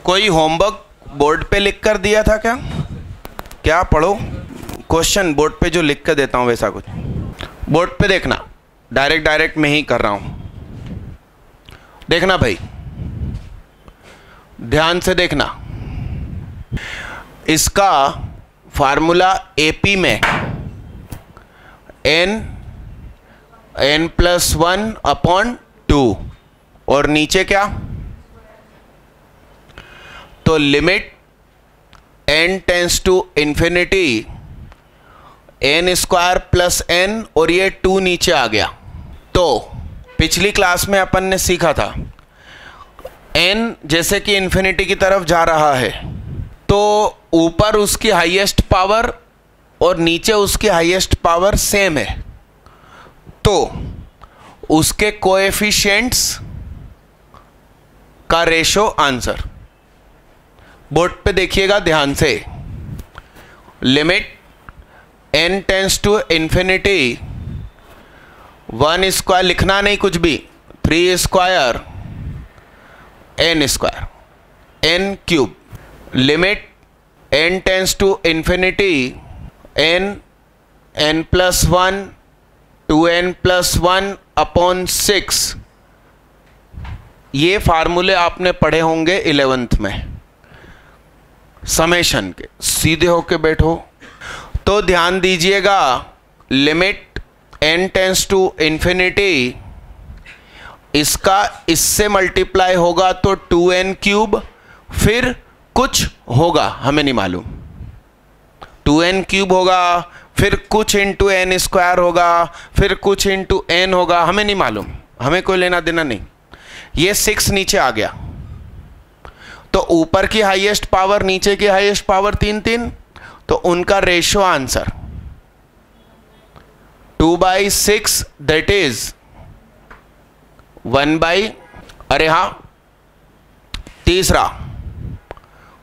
कोई homework board पे लिख कर दिया था क्या? क्या पढ़ो क्वेश्चन बोर्ड पे जो लिख कर देता हूँ वैसा कुछ बोर्ड पे देखना, डायरेक्ट मैं ही कर रहा हूँ। देखना भाई, ध्यान से देखना। इसका फार्मूला एपी में n+1/2 और नीचे क्या? तो limit n tends to infinity n² + n और ये 2 नीचे आ गया। तो पिछली क्लास में अपन ने सीखा था n जैसे कि इंफिनिटी की तरफ जा रहा है तो ऊपर उसकी हाईएस्ट पावर और नीचे उसकी हाईएस्ट पावर सेम है, तो उसके कोएफिशिएंट्स का रेशो आंसर। बोर्ड पे देखिएगा ध्यान से। Limit n tends to infinity 1² लिखना नहीं कुछ भी, 3² n², limit n tends to infinity n+1 2n+1/6। ये फार्मूले आपने पढ़े होंगे 11th में समेशन के। सीधे होके बैठो तो ध्यान दीजिएगा। Limit n tends to infinity, इसका इससे मल्टीप्लाई होगा तो 2n³, फिर कुछ होगा हमें नहीं मालूम, 2n³ होगा, फिर कुछ इंटू n² होगा, फिर कुछ इंटू n होगा, हमें नहीं मालूम, हमें कोई लेना देना नहीं। ये 6 नीचे आ गया तो ऊपर की हाईएस्ट पावर नीचे की हाईएस्ट पावर 3, तो उनका रेशो आंसर 2/6 दैट इज 1/। अरे हाँ, तीसरा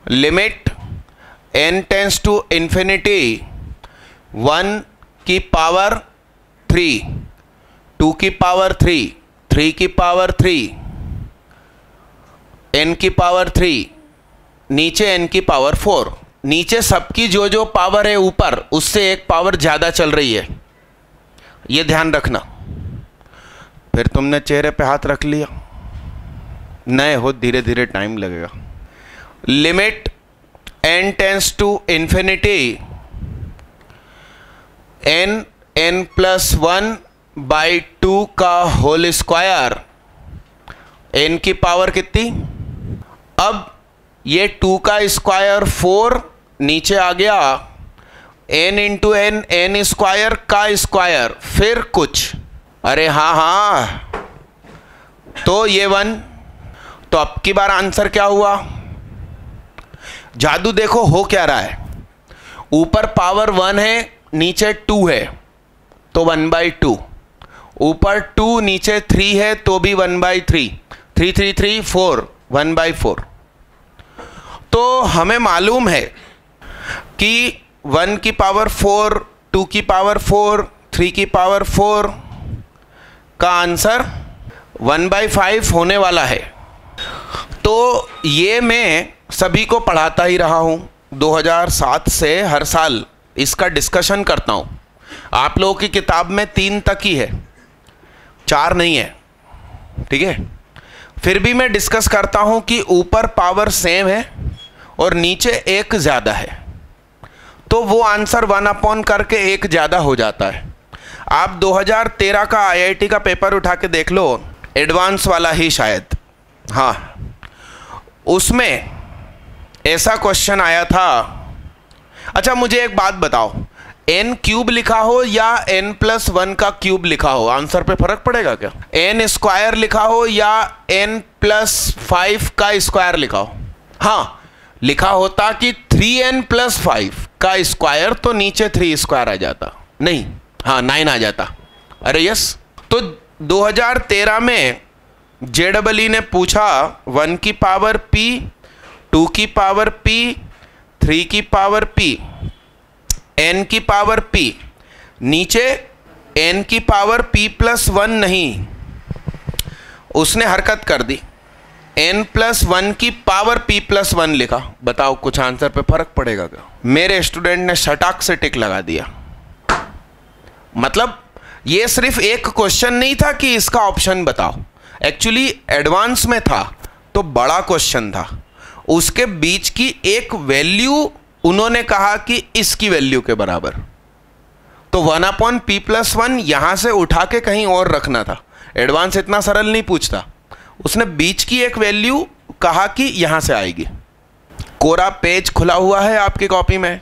limit n tends to infinity 1 की पावर 3, 2 की पावर 3, 3 की पावर 3, n की पावर 3, नीचे n की पावर 4। नीचे सबकी जो जो पावर है ऊपर उससे एक पावर ज़्यादा चल रही है, ये ध्यान रखना। फिर तुमने चेहरे पे हाथ रख लिया, नए हो, धीरे धीरे टाइम लगेगा। Limit n tends to infinity n+1/2 का होल स्क्वायर, n की पावर कितनी? अब ये 2 का स्क्वायर 4 नीचे आ गया, n इंटू n, n² का स्क्वायर, फिर कुछ। अरे हाँ, तो ये 1। तो अब की बार आंसर क्या हुआ? जादू देखो हो क्या रहा है। ऊपर पावर 1 है, नीचे 2 है तो 1/2, ऊपर 2 नीचे 3 है तो भी 1/3, 3 3 3 4, 1/4। तो हमें मालूम है कि 1 की पावर 4, 2 की पावर 4, 3 की पावर 4 का आंसर 1/5 होने वाला है। तो ये मैं सभी को पढ़ाता ही रहा हूँ 2007 से, हर साल इसका डिस्कशन करता हूँ। आप लोगों की किताब में 3 तक ही है, 4 नहीं है, ठीक है। फिर भी मैं डिस्कस करता हूँ कि ऊपर पावर सेम है और नीचे 1 ज़्यादा है, तो वो आंसर 1 करके 1 ज़्यादा हो जाता है। आप 2013 का IIT का पेपर उठा के देख लो, एडवांस वाला ही शायद, हाँ, उसमें ऐसा क्वेश्चन आया था। अच्छा मुझे एक बात बताओ, n³ लिखा हो या n+1 का क्यूब लिखा हो, आंसर पे फर्क पड़ेगा क्या? n² लिखा हो या n+5 का स्क्वायर लिखा हो? हाँ, लिखा होता कि 3n+5 का स्क्वायर तो नीचे 3² आ जाता, नहीं, हाँ 9 आ जाता। अरे यस, तो 2013 में JEE ने पूछा 1 की पावर p, 2 की पावर p, 3 की पावर p, n की पावर p, नीचे n की पावर p+1 नहीं, उसने हरकत कर दी। n+1 की पावर p+1 लिखा। बताओ कुछ आंसर पे फर्क पड़ेगा क्या? मेरे स्टूडेंट ने शटाक से टिक लगा दिया। मतलब ये सिर्फ एक क्वेश्चन नहीं था कि इसका ऑप्शन बताओ, एक्चुअली एडवांस में था तो बड़ा क्वेश्चन था। उसके बीच की एक वैल्यू उन्होंने कहा कि इसकी वैल्यू के बराबर, तो 1/p+1 यहां से उठा के कहीं और रखना था। एडवांस इतना सरल नहीं पूछता, उसने बीच की एक वैल्यू कहा कि यहां से आएगी। कोरा पेज खुला हुआ है आपकी कॉपी में,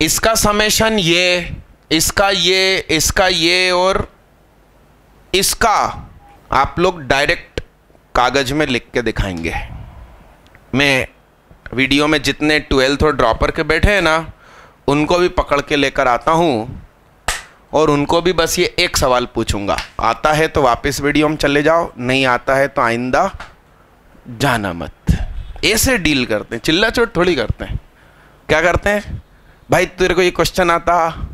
इसका समेशन ये, इसका ये, इसका ये और इसका आप लोग डायरेक्ट कागज में लिख के दिखाएंगे। मैं वीडियो में जितने 12th और ड्रॉपर के बैठे हैं ना, उनको भी पकड़ के लेकर आता हूँ और उनको भी बस ये एक सवाल पूछूंगा। आता है तो वापस वीडियो में चले जाओ, नहीं आता है तो आइंदा जाना मत। ऐसे डील करते हैं, चिल्ला चोट थोड़ी करते हैं। क्या करते हैं? भाई तेरे को ये क्वेश्चन आता,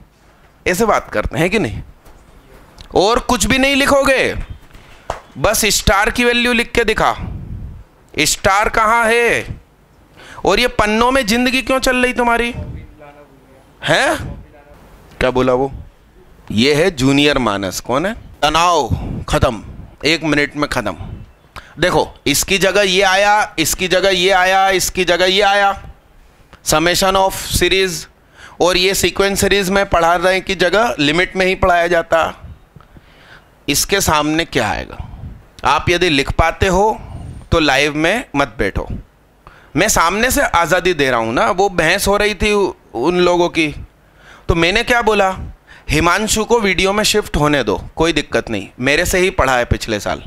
ऐसे बात करते हैं कि नहीं? और कुछ भी नहीं लिखोगे, बस स्टार की वैल्यू लिख के दिखा। स्टार कहाँ है? और ये पन्नों में जिंदगी क्यों चल रही तुम्हारी है? क्या बोला वो? ये है जूनियर मानस। कौन है? तनाव खत्म, 1 मिनट में खत्म। देखो इसकी जगह ये आया, इसकी जगह ये आया, इसकी जगह ये आया। समेशन ऑफ सीरीज और ये सीक्वेंस सीरीज में पढ़ा रहे की जगह लिमिट में ही पढ़ाया जाता। इसके सामने क्या आएगा? आप यदि लिख पाते हो तो लाइव में मत बैठो। मैं सामने से आज़ादी दे रहा हूँ ना, वो बहस हो रही थी उन लोगों की, तो मैंने क्या बोला, हिमांशु को वीडियो में शिफ्ट होने दो, कोई दिक्कत नहीं, मेरे से ही पढ़ा है पिछले साल।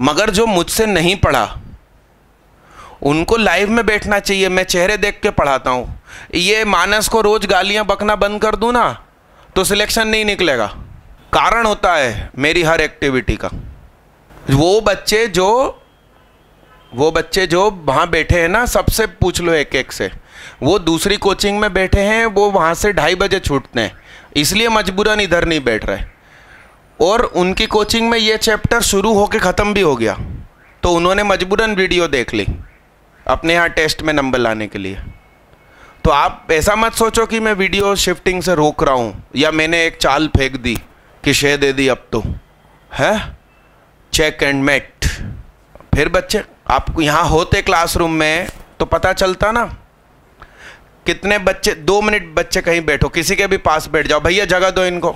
मगर जो मुझसे नहीं पढ़ा उनको लाइव में बैठना चाहिए, मैं चेहरे देख के पढ़ाता हूँ। ये मानस को रोज गालियाँ बकना बंद कर दूँ ना तो सिलेक्शन नहीं निकलेगा। कारण होता है मेरी हर एक्टिविटी का। वो बच्चे जो वहाँ बैठे हैं ना, सबसे पूछ लो एक एक से, वो दूसरी कोचिंग में बैठे हैं, वो वहाँ से 2:30 बजे छूटते हैं, इसलिए मजबूरन इधर नहीं बैठ रहे। और उनकी कोचिंग में ये चैप्टर शुरू होके ख़त्म भी हो गया, तो उन्होंने मजबूरन वीडियो देख ली अपने यहाँ टेस्ट में नंबर लाने के लिए। तो आप ऐसा मत सोचो कि मैं वीडियो शिफ्टिंग से रोक रहा हूँ या मैंने एक चाल फेंक दी कि शे दे दी। अब तो है चेक एंड मेट। फिर बच्चे आप यहाँ होते क्लासरूम में तो पता चलता ना कितने बच्चे। 2 मिनट बच्चे कहीं बैठो, किसी के भी पास बैठ जाओ, भैया जगह दो इनको।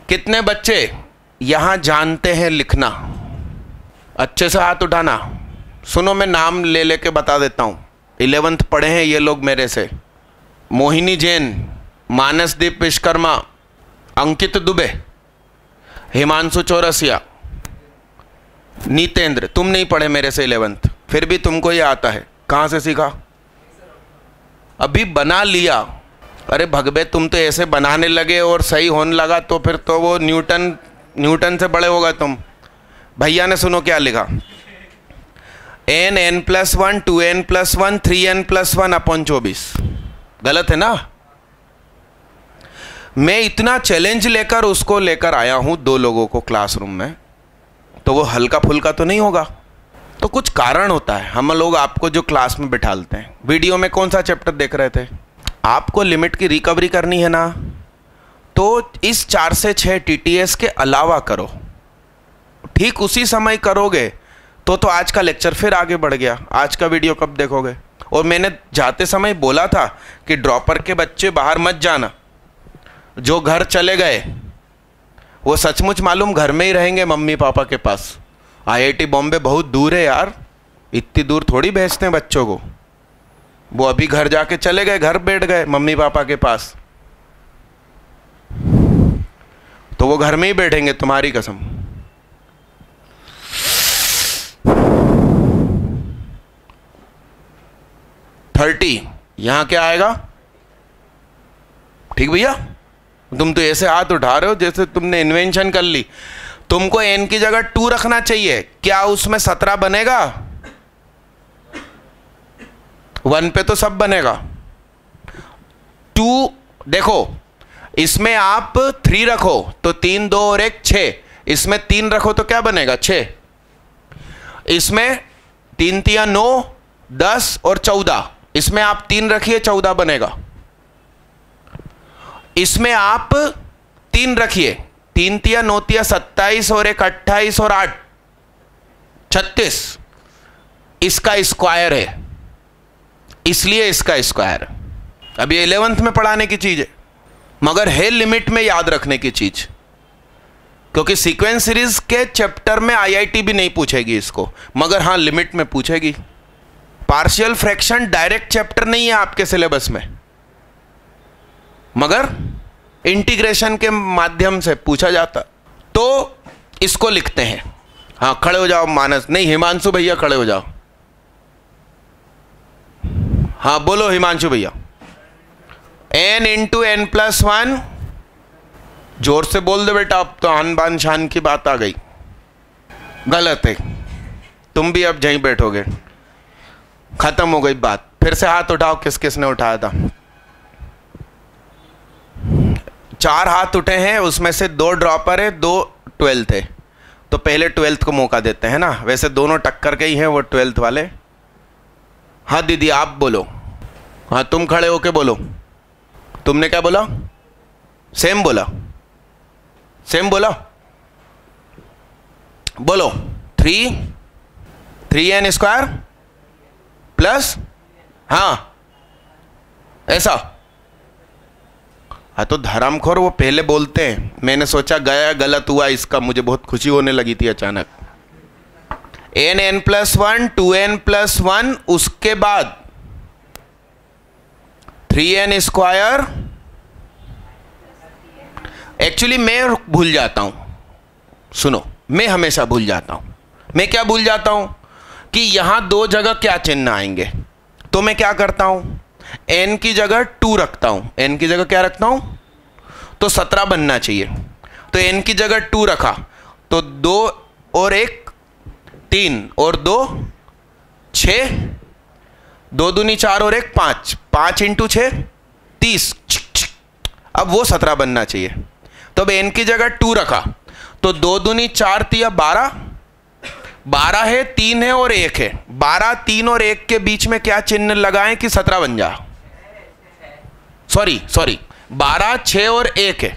कितने बच्चे यहाँ जानते हैं लिखना? अच्छे से हाथ उठाना। सुनो मैं नाम ले लेके बता देता हूँ। 11th पढ़े हैं ये लोग मेरे से। मोहिनी जैन, मानसदीप विश्वकर्मा, अंकित दुबे, हिमांशु चौरसिया, नीतेंद्र। तुम नहीं पढ़े मेरे से 11th, फिर भी तुमको ये आता है। कहाँ से सीखा? अभी बना लिया। अरे भगवे तुम तो ऐसे बनाने लगे और सही होने लगा तो फिर तो वो न्यूटन से बड़े होगा तुम। भैया ने सुनो क्या लिखा, n+1 2n+1 3n+1/24। गलत है ना? मैं इतना चैलेंज लेकर उसको लेकर आया हूं 2 लोगों को क्लासरूम में, तो वो हल्का फुल्का तो नहीं होगा। तो कुछ कारण होता है। हम लोग आपको जो क्लास में बिठालते हैं, वीडियो में कौन सा चैप्टर देख रहे थे? आपको लिमिट की रिकवरी करनी है ना, तो इस 4 से 6 TTS के अलावा करो। ठीक उसी समय करोगे तो आज का लेक्चर फिर आगे बढ़ गया। आज का वीडियो कब देखोगे? और मैंने जाते समय बोला था कि ड्रॉपर के बच्चे बाहर मत जाना। जो घर चले गए वो सचमुच मालूम घर में ही रहेंगे मम्मी पापा के पास। IIT बॉम्बे बहुत दूर है यार, इतनी दूर थोड़ी भेजते हैं बच्चों को। वो अभी घर जाके चले गए, घर बैठ गए मम्मी पापा के पास, तो वो घर में ही बैठेंगे तुम्हारी कसम। यहां क्या आएगा? ठीक भैया, तुम तो ऐसे हाथ उठा रहे हो जैसे तुमने इन्वेंशन कर ली। तुमको n की जगह 2 रखना चाहिए। क्या उसमें 17 बनेगा? 1 पे तो सब बनेगा। 2 देखो, इसमें आप 3 रखो तो 3 2 और 1 6। इसमें 3 रखो तो क्या बनेगा? 6। इसमें 3 तिया 9, 10 और 14। इसमें आप 3 रखिए 14 बनेगा। इसमें आप 3 रखिए, 3 तिया 9 तिया 27 और 1 28 और 8 36। इसका स्क्वायर है, इसलिए इसका स्क्वायर। अभी 11th में पढ़ाने की चीज है, मगर है लिमिट में याद रखने की चीज, क्योंकि सीक्वेंस सीरीज के चैप्टर में आईआईटी भी नहीं पूछेगी इसको, मगर हाँ लिमिट में पूछेगी। पार्शियल फ्रैक्शन डायरेक्ट चैप्टर नहीं है आपके सिलेबस में, मगर इंटीग्रेशन के माध्यम से पूछा जाता। तो इसको लिखते हैं। हाँ खड़े हो जाओ मानस, नहीं हिमांशु भैया खड़े हो जाओ। हाँ बोलो हिमांशु भैया। n इंटू एन प्लस 1, जोर से बोल दो बेटा, अब तो आन बान शान की बात आ गई। गलत है, तुम भी अब यहीं बैठोगे, खत्म हो गई बात। फिर से हाथ उठाओ, किस किस ने उठाया था। 4 हाथ उठे हैं, उसमें से 2 ड्रॉपर है, 2 12th है। तो पहले 12th को मौका देते हैं ना, वैसे दोनों टक्कर के ही हैं वो 12th वाले। हाँ दीदी आप बोलो। हाँ तुम खड़े होके बोलो। तुमने क्या बोला? सेम बोला, सेम बोला। बोलो 3n स्क्वायर प्लस, हाँ ऐसा। हाँ तो धर्मखोर वो पहले बोलते हैं, मैंने सोचा गया गलत हुआ इसका, मुझे बहुत खुशी होने लगी थी अचानक। n प्लस 1 2n प्लस 1, उसके बाद 3n स्क्वायर। एक्चुअली मैं भूल जाता हूं, सुनो मैं हमेशा भूल जाता हूं। मैं क्या भूल जाता हूं कि यहां 2 जगह क्या चिन्ह आएंगे, तो मैं क्या करता हूं, n की जगह 2 रखता हूं। n की जगह क्या रखता हूं, तो 17 बनना चाहिए। तो n की जगह 2 रखा, तो 2 और 1 3 और 2 6, 2 दूनी 4 और 1 5, 5 इंटू 6 30। अब वो 17 बनना चाहिए। तो अब n की जगह 2 रखा, तो 2 दूनी 4 तिया 12, 12 है, 3 है और 1 है। 12 3 और 1 के बीच में क्या चिन्ह लगाएं कि 17 बन जा। सॉरी 12 6 और 1 है,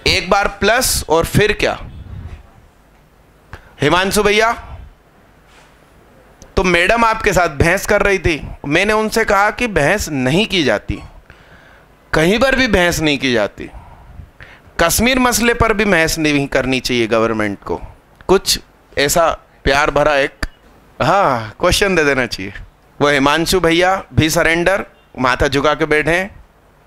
एक बार प्लस और फिर क्या हिमांशु भैया। तो मैडम आपके साथ बहस कर रही थी, मैंने उनसे कहा कि बहस नहीं की जाती, कहीं पर भी बहस नहीं की जाती। कश्मीर मसले पर भी बहस नहीं करनी चाहिए गवर्नमेंट को, कुछ ऐसा प्यार भरा एक हाँ क्वेश्चन दे देना चाहिए। वो हिमांशु भैया भी सरेंडर, माथा झुका के बैठे हैं,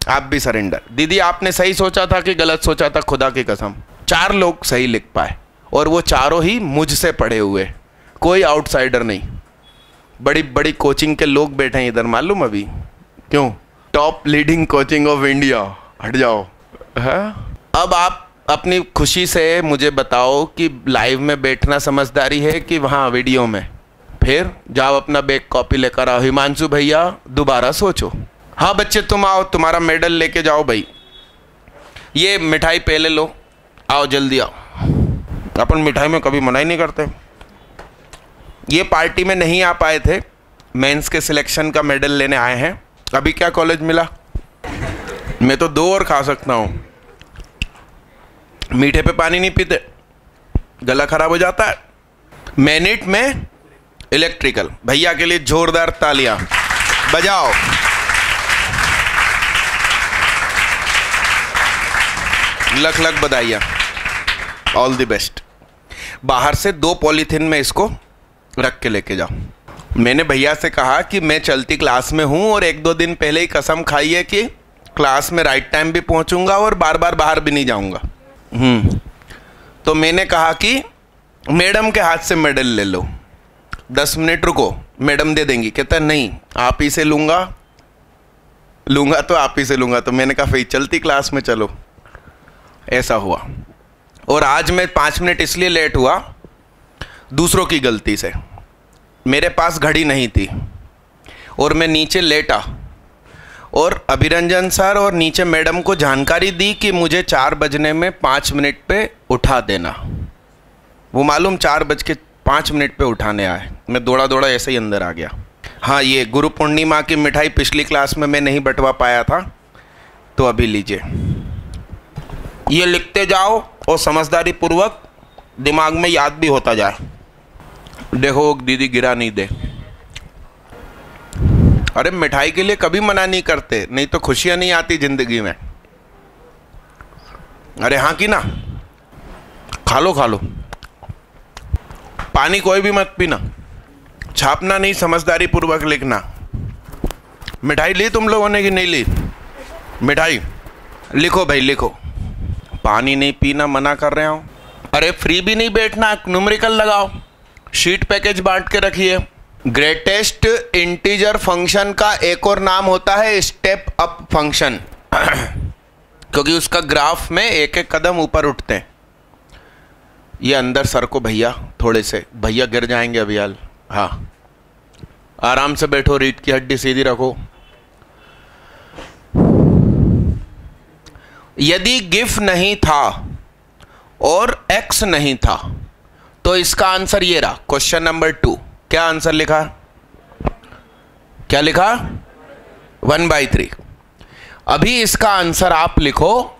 आप भी सरेंडर। दीदी आपने सही सोचा था कि गलत सोचा था? खुदा की कसम 4 लोग सही लिख पाए, और वो चारों ही मुझसे पढ़े हुए, कोई आउटसाइडर नहीं। बड़ी बड़ी कोचिंग के लोग बैठे हैं इधर, मालूम अभी क्यों? Top leading coaching of India. हट जाओ। है अब आप अपनी खुशी से मुझे बताओ कि लाइव में बैठना समझदारी है कि वहाँ वीडियो में? फिर जाओ अपना बैग कॉपी लेकर आओ। हिमांशु भैया दोबारा सोचो। हाँ बच्चे तुम आओ, तुम्हारा मेडल लेके जाओ भाई। ये मिठाई पहले लो, आओ जल्दी आओ। अपन मिठाई में कभी मना ही नहीं करते। ये पार्टी में नहीं आ पाए थे, मेंस के सिलेक्शन का मेडल लेने आए हैं। अभी क्या कॉलेज मिला? मैं तो 2 और खा सकता हूँ। मीठे पे पानी नहीं पीते, गला खराब हो जाता है। मिनट में इलेक्ट्रिकल भैया के लिए जोरदार तालियां बजाओ। लख लख बधाइयाँ, ऑल द बेस्ट। बाहर से 2 पॉलीथीन में इसको रख के लेके जाओ। मैंने भैया से कहा कि मैं चलती क्लास में हूँ और 1-2 दिन पहले ही कसम खाई है कि क्लास में राइट टाइम भी पहुँचूंगा और बार बार बाहर भी नहीं जाऊँगा। तो मैंने कहा कि मैडम के हाथ से मेडल ले लो, 10 मिनट रुको, मैडम दे देंगी। कहता नहीं आप ही से लूँगा तो आप ही से लूँगा। तो मैंने कहा फिर चलती क्लास में चलो। ऐसा हुआ। और आज मैं 5 मिनट इसलिए लेट हुआ दूसरों की गलती से। मेरे पास घड़ी नहीं थी और मैं नीचे लेटा, और अभिरंजन सर और नीचे मैडम को जानकारी दी कि मुझे 4 बजने में 5 मिनट पे उठा देना। वो मालूम 4 बज के 5 मिनट पे उठाने आए, मैं दौड़ा दौड़ा ऐसे ही अंदर आ गया। हाँ, ये गुरु पूर्णिमा की मिठाई पिछली क्लास में मैं नहीं बंटवा पाया था, तो अभी लीजिए, ये लिखते जाओ और समझदारी पूर्वक दिमाग में याद भी होता जाए। देखो दीदी गिरा नहीं दे। अरे मिठाई के लिए कभी मना नहीं करते, नहीं तो खुशियां नहीं आती जिंदगी में। अरे हाँ की ना, खा लो खा लो। पानी कोई भी मत पीना, छापना नहीं, समझदारी पूर्वक लिखना। मिठाई ली तुम लोगों ने कि नहीं ली? मिठाई लिखो भाई लिखो। पानी नहीं पीना मना कर रहे हो। अरे फ्री भी नहीं बैठना, न्यूमेरिकल लगाओ, शीट पैकेज बांट के रखिए। ग्रेटेस्ट इंटीजर फंक्शन का एक और नाम होता है स्टेप अप फंक्शन, क्योंकि उसका ग्राफ में एक एक कदम ऊपर उठते हैं। ये अंदर सर को भैया, थोड़े से भैया गिर जाएंगे अभी हाल। हाँ, आराम से बैठो, रीढ़ की हड्डी सीधी रखो। यदि गिफ नहीं था और x नहीं था तो इसका आंसर ये रहा। क्वेश्चन नंबर 2, क्या आंसर लिखा? क्या लिखा? 1/3। अभी इसका आंसर आप लिखो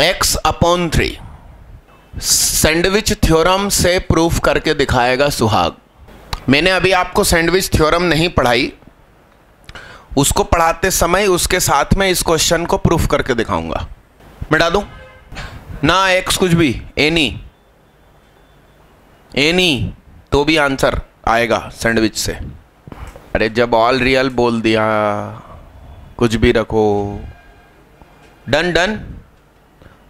x/3। सैंडविच थ्योरम से प्रूफ करके दिखाएगा सुहाग। मैंने अभी आपको सैंडविच थ्योरम नहीं पढ़ाई, उसको पढ़ाते समय उसके साथ में इस क्वेश्चन को प्रूफ करके दिखाऊंगा। मिटा दूं ना x कुछ भी, एनी तो भी आंसर आएगा सैंडविच से। अरे जब ऑल रियल बोल दिया, कुछ भी रखो। डन डन,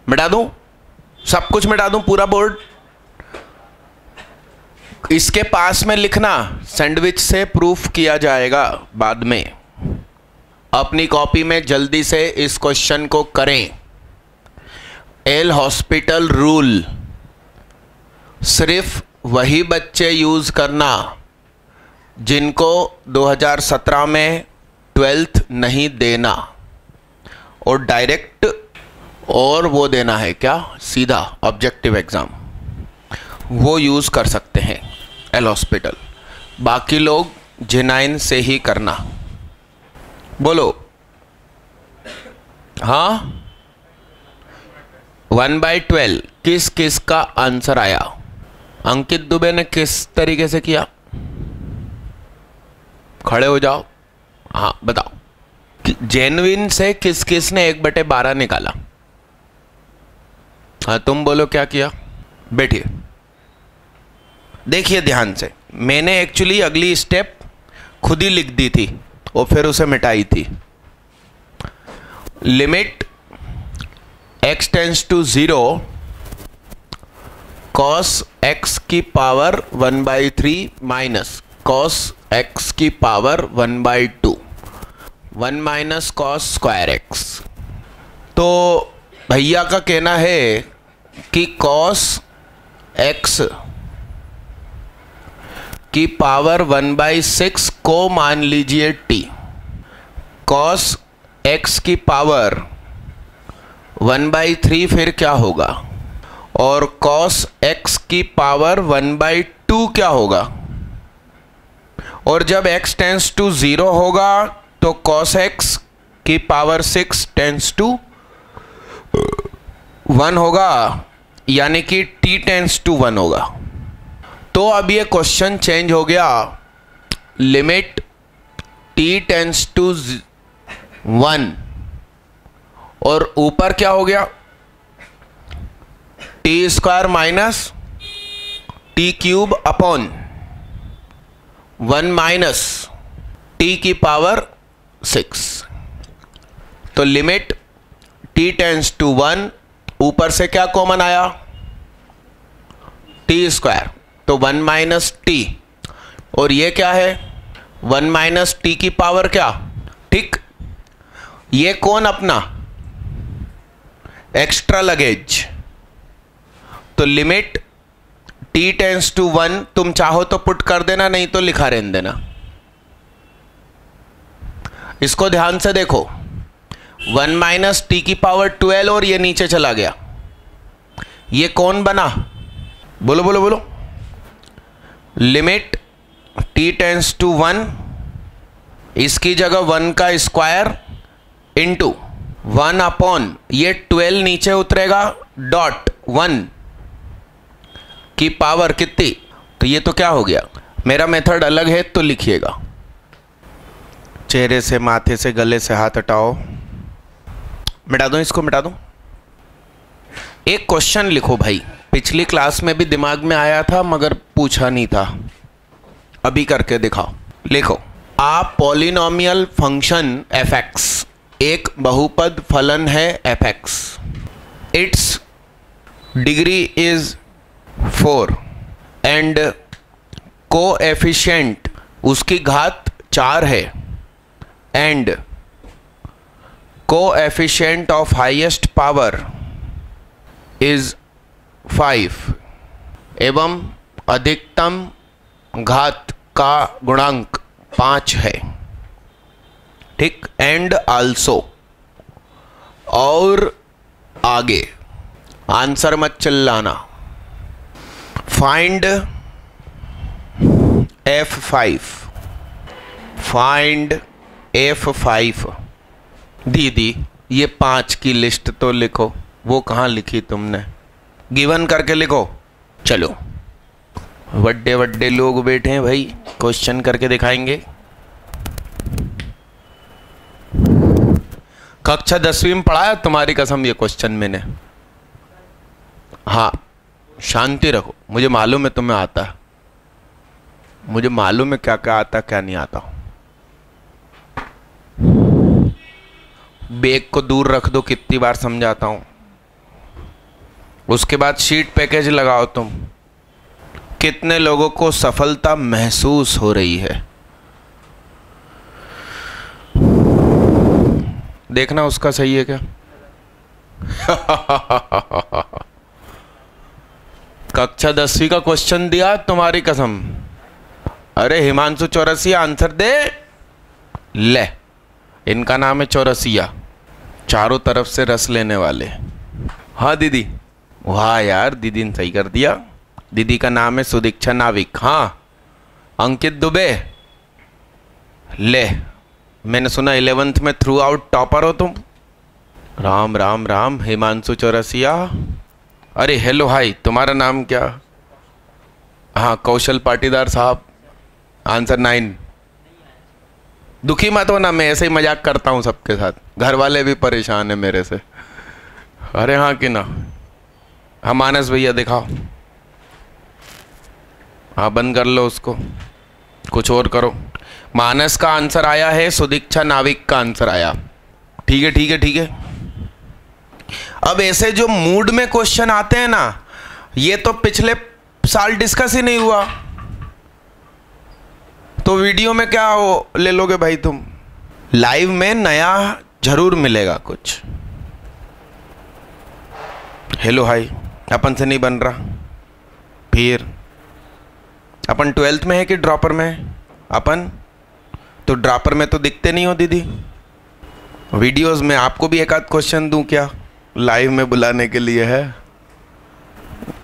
मिटा दूं, सब कुछ मिटा दूं, पूरा बोर्ड। इसके पास में लिखना, सैंडविच से प्रूफ किया जाएगा बाद में। अपनी कॉपी में जल्दी से इस क्वेश्चन को करें। एल हॉस्पिटल रूल सिर्फ वही बच्चे यूज करना जिनको 2017 में 12th नहीं देना और डायरेक्ट और वो देना है क्या, सीधा ऑब्जेक्टिव एग्जाम, वो यूज कर सकते हैं एल हॉस्पिटल। बाकी लोग जेनाइन से ही करना। बोलो हाँ। 1/12 किस किस का आंसर आया? अंकित दुबे ने किस तरीके से किया? खड़े हो जाओ, हाँ बताओ। जेन्युइन से किस किस ने 1/12 निकाला? हाँ तुम बोलो क्या किया? बैठिए, देखिए ध्यान से। मैंने एक्चुअली अगली स्टेप खुद ही लिख दी थी और फिर उसे मिटाई थी। Limit x tends to 0 cos x की पावर 1/3 माइनस cos x की power 1/2, 1 minus cos square x। तो भैया का कहना है कि cos x की पावर 1/6 को मान लीजिए t। cos x की पावर 1/3 फिर क्या होगा, और cos x की पावर 1/2 क्या होगा। और जब x टेंस टू 0 होगा तो cos x की पावर 6 टेंस टू 1 होगा, यानी कि t टेंस टू 1 होगा। तो अब ये क्वेश्चन चेंज हो गया। लिमिट t टेंस टू 1 और ऊपर क्या हो गया, t² minus t³ upon 1 minus t की पावर 6। तो लिमिट t टेंस टू 1, ऊपर से क्या कॉमन आया, t², तो 1 माइनस t, और ये क्या है 1 माइनस t की पावर क्या, ठीक। ये कौन अपना एक्स्ट्रा लगेज। तो लिमिट t टेंस टू 1 तुम चाहो तो पुट कर देना, नहीं तो लिखा रहने देना। इसको ध्यान से देखो, 1 माइनस t की पावर 12 और ये नीचे चला गया। ये कौन बना, बोलो बोलो बोलो, लिमिट t टेंस टू 1, इसकी जगह 1 का स्क्वायर इंटू 1 अपॉन ये 12 नीचे उतरेगा डॉट 1 की पावर कितनी, तो ये तो क्या हो गया, मेरा मेथड अलग है तो लिखिएगा। चेहरे से, माथे से, गले से हाथ हटाओ, मिटा दो इसको, मिटा दो। एक क्वेश्चन लिखो भाई, पिछली क्लास में भी दिमाग में आया था मगर पूछा नहीं था, अभी करके दिखाओ। लिखो, आप पॉलिनोमियल फंक्शन fx एक बहुपद फलन है fx, it's degree is 4 and coefficient उसकी घात 4 है and coefficient of highest power is 5 एवं अधिकतम घात का गुणांक 5 है, ठीक। एंड आल्सो, और आगे, आंसर मत चिल्लाना। Find F5, find F5। दीदी ये 5 की लिस्ट तो लिखो, वो कहाँ लिखी तुमने, गिवन करके लिखो। चलो, बड़े बड़े लोग बैठे हैं भाई, क्वेश्चन करके दिखाएंगे। कक्षा 10वीं में पढ़ाया तुम्हारी कसम ये क्वेश्चन मैंने। हाँ, शांति रखो, मुझे मालूम है तुम्हें आता है, मुझे मालूम है क्या क्या आता क्या नहीं आता। बैग को दूर रख दो, कितनी बार समझाता हूं। उसके बाद शीट पैकेज लगाओ तुम। कितने लोगों को सफलता महसूस हो रही है, देखना उसका सही है क्या। कक्षा 10वीं का क्वेश्चन दिया तुम्हारी कसम। अरे हिमांशु चौरसिया आंसर दे ले, इनका नाम है चौरसिया, चारों तरफ से रस लेने वाले। हाँ दीदी, वाह यार, दीदी ने सही कर दिया। दीदी का नाम है सुदीक्षा नाविक। हाँ, अंकित दुबे, ले, मैंने सुना 11th में थ्रू आउट टॉपर हो तुम। राम राम राम, हिमांशु चौरसिया। अरे हेलो हाय, तुम्हारा नाम क्या। हाँ, कौशल पाटीदार साहब, आंसर 9। दुखी मत हो ना, मैं ऐसे ही मजाक करता हूँ सबके साथ, घर वाले भी परेशान है मेरे से। अरे हाँ कि ना। हाँ मानस भैया दिखाओ, हाँ बंद कर लो उसको, कुछ और करो। मानस का आंसर आया है, सुदीक्षा नाविक का आंसर आया। ठीक है ठीक है ठीक है। अब ऐसे जो मूड में क्वेश्चन आते हैं ना, ये तो पिछले साल डिस्कस ही नहीं हुआ, तो वीडियो में क्या हो ले लोगे भाई तुम। लाइव में नया जरूर मिलेगा कुछ। हेलो हाय, अपन से नहीं बन रहा। फिर अपन 12th में है कि ड्रॉपर में है अपन, तो ड्रॉपर में तो दिखते नहीं हो दीदी। वीडियोस में आपको भी एक आध क्वेश्चन दूं क्या, लाइव में बुलाने के लिए है।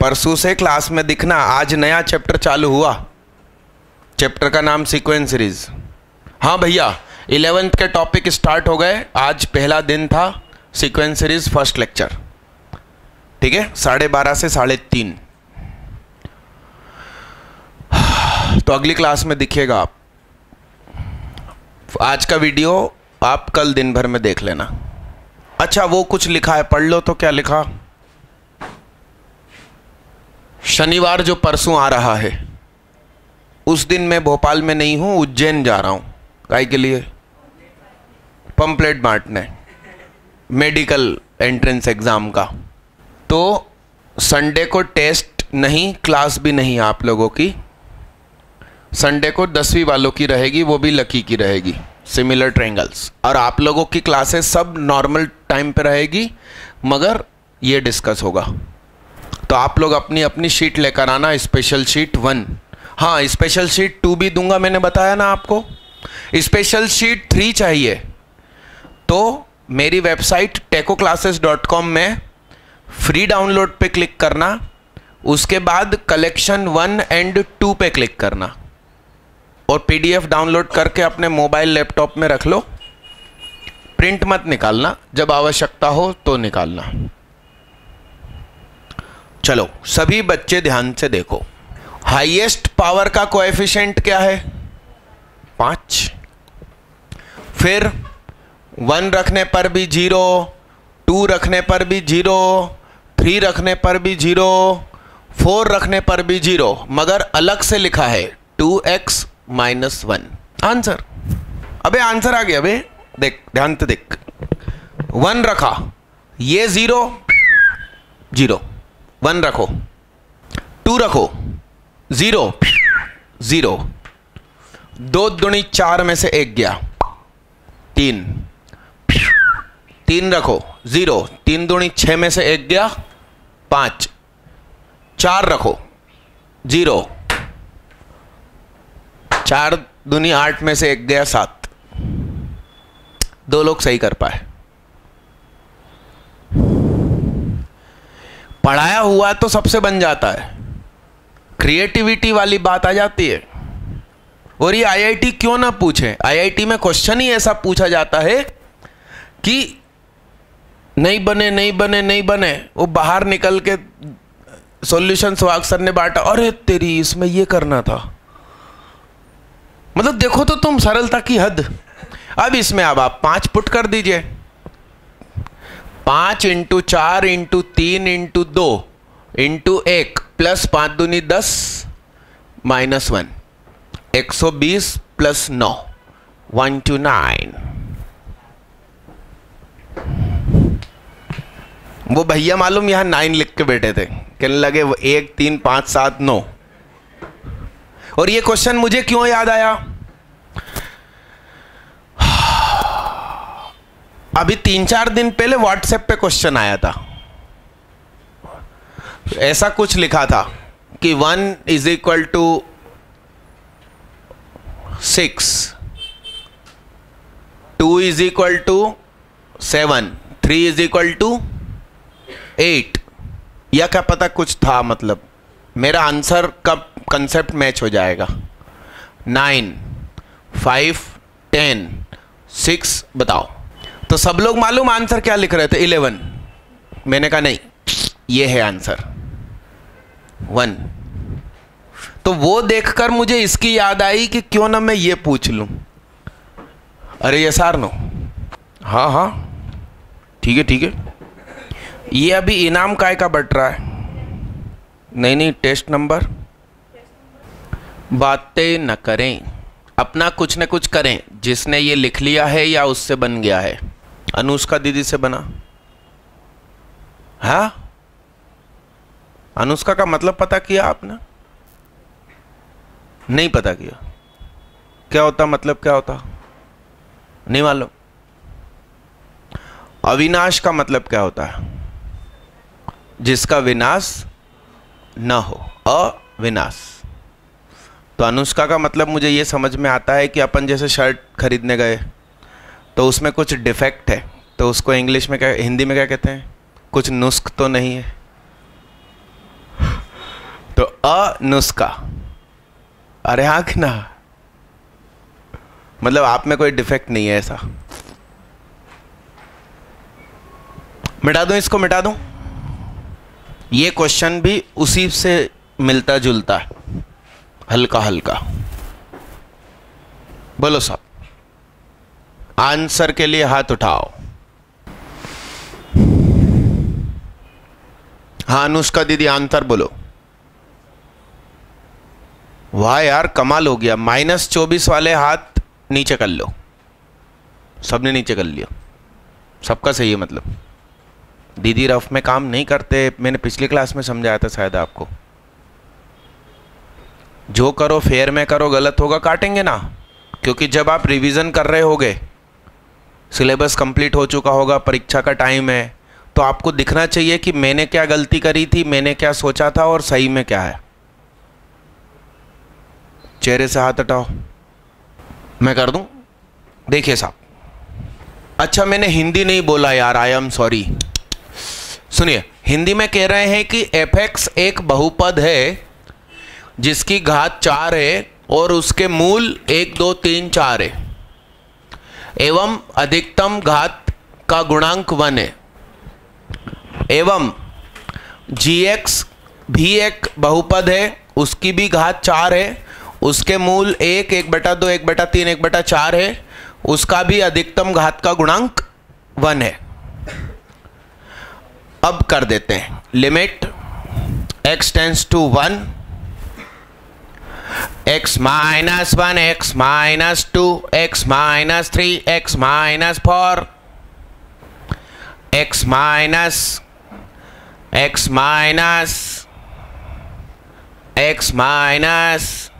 परसों से क्लास में दिखना। आज नया चैप्टर चालू हुआ, चैप्टर का नाम सीक्वेंस सीरीज। हाँ भैया, 11th के टॉपिक स्टार्ट हो गए, आज पहला दिन था सीक्वेंस सीरीज फर्स्ट लेक्चर। ठीक है, 12:30 से 3:30, तो अगली क्लास में दिखिएगा आप। आज का वीडियो आप कल दिन भर में देख लेना। अच्छा, वो कुछ लिखा है, पढ़ लो तो। क्या लिखा, शनिवार जो परसों आ रहा है उस दिन मैं भोपाल में नहीं हूं, उज्जैन जा रहा हूं। काय के लिए, पंपलेट बांटने, मेडिकल एंट्रेंस एग्जाम का। तो संडे को टेस्ट नहीं, क्लास भी नहीं आप लोगों की। संडे को 10वीं वालों की रहेगी, वो भी लकी की रहेगी, सिमिलर ट्रायंगल्स। और आप लोगों की क्लासेस सब नॉर्मल टाइम पे रहेगी, मगर ये डिस्कस होगा। तो आप लोग अपनी अपनी शीट लेकर आना, स्पेशल शीट 1। हाँ, स्पेशल शीट 2 भी दूंगा, मैंने बताया ना आपको। स्पेशल शीट 3 चाहिए तो मेरी वेबसाइट tecoclasses.com में फ्री डाउनलोड पे क्लिक करना, उसके बाद कलेक्शन 1 एंड 2 पे क्लिक करना और पीडीएफ डाउनलोड करके अपने मोबाइल लैपटॉप में रख लो। प्रिंट मत निकालना, जब आवश्यकता हो तो निकालना। चलो सभी बच्चे ध्यान से देखो, हाईएस्ट पावर का कोएफिशिएंट क्या है? 5। फिर 1 रखने पर भी 0, 2 रखने पर भी 0, 3 रखने पर भी 0, 4 रखने पर भी 0, मगर अलग से लिखा है 2x - 1 आंसर। अबे आंसर आ गया बे, देख ध्यान से देख। 1 रखा, ये 0 0, 1 रखो, 2 रखो 0 0, 2 दूनी 4 में से 1 गया, 3 3 रखो 0, 3 दूनी 6 में से 1 गया, 5 4 रखो 0, 4 दूनी 8 में से 1 गया, 7। 2 लोग सही कर पाए। पढ़ाया हुआ तो सबसे बन जाता है, क्रिएटिविटी वाली बात आ जाती है। और ये आईआईटी क्यों ना पूछे, आईआईटी में क्वेश्चन ही ऐसा पूछा जाता है कि नहीं बने नहीं बने नहीं बने, वो बाहर निकल के सॉल्यूशन सुहाग सर ने बांटा, अरे तेरी इसमें ये करना था। मतलब देखो तो तुम सरलता की हद। अब इसमें अब आप 5 पुट कर दीजिए, 5 × 4 × 3 × 2 × 1 प्लस 5 दूनी 10 -1, 120 प्लस 9 129। वो भैया मालूम यहां 9 लिख के बैठे थे, कहने लगे 1 3 5 7 9। और ये क्वेश्चन मुझे क्यों याद आया? अभी 3-4 दिन पहले व्हाट्सएप पे क्वेश्चन आया था, ऐसा कुछ लिखा था कि 1 = 6, 2 = 7, 3 = 8, या क्या पता कुछ था। मतलब मेरा आंसर का कंसेप्ट मैच हो जाएगा। 9 5 10 6 बताओ। तो सब लोग मालूम आंसर क्या लिख रहे थे? 11। मैंने कहा नहीं, ये है आंसर 1। तो वो देखकर मुझे इसकी याद आई कि क्यों ना मैं ये पूछ लूं। अरे ये सार नो, हाँ हाँ ठीक है ठीक है। ये अभी इनाम काय का बट रहा है? नहीं टेस्ट नंबर। बातें न करें, अपना कुछ न कुछ करें। जिसने ये लिख लिया है या उससे बन गया है? अनुष्का दीदी से बना। हाँ, अनुष्का का मतलब पता किया आपने? नहीं पता किया। क्या होता मतलब, क्या होता नहीं मालूम। अविनाश का मतलब क्या होता है? जिसका विनाश न हो, अविनाश। तो अनुष्का का मतलब मुझे ये समझ में आता है कि अपन जैसे शर्ट खरीदने गए तो उसमें कुछ डिफेक्ट है, तो उसको इंग्लिश में क्या, हिंदी में क्या कहते हैं? कुछ नुस्ख तो नहीं है, तो अनुष्का। अरे हाँ कि ना, मतलब आप में कोई डिफेक्ट नहीं है ऐसा। मिटा दूं इसको, मिटा दूं? ये क्वेश्चन भी उसी से मिलता जुलता है, हल्का हल्का। बोलो साहब, आंसर के लिए हाथ उठाओ। हाँ अनुष्का दीदी आंसर बोलो। वाह यार कमाल हो गया। -24 वाले हाथ नीचे कर लो। सबने नीचे कर लिया, सबका सही है। मतलब दीदी रफ में काम नहीं करते, मैंने पिछली क्लास में समझाया था शायद आपको। जो करो फेयर में करो, गलत होगा काटेंगे ना। क्योंकि जब आप रिवीजन कर रहे होगे, सिलेबस कंप्लीट हो चुका होगा, परीक्षा का टाइम है, तो आपको दिखना चाहिए कि मैंने क्या गलती करी थी, मैंने क्या सोचा था और सही में क्या है। चेहरे से हाथ हटाओ, मैं कर दूं? देखिए साहब, अच्छा मैंने हिंदी नहीं बोला यार, आई एम सॉरी। सुनिए, हिंदी में कह रहे हैं कि fx एक बहुपद है जिसकी घात 4 है और उसके मूल 1 2 3 4 है एवं अधिकतम घात का गुणांक 1 है, एवं gx भी एक बहुपद है, उसकी भी घात 4 है, उसके मूल 1 1 बटा 2 1 बटा 3 1 बटा 4 है, उसका भी अधिकतम घात का गुणांक 1 है। अब कर देते हैं limit x tends to 1, x minus 1, x minus 2, x minus 3, x minus 4, x minus x minus x minus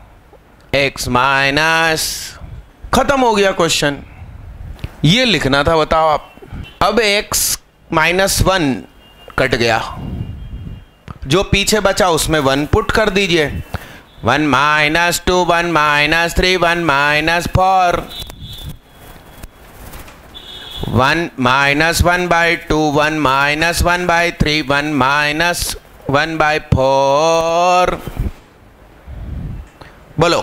x minus. खत्म हो गया क्वेश्चन। ये लिखना था, बताओ आप। अब x माइनस 1 कट गया, जो पीछे बचा उसमें 1 पुट कर दीजिए। 1 minus 2, 1 minus 3, 1 minus 4, 1 minus 1 by 2, 1 minus 1 by 3, 1 minus 1 by 4। बोलो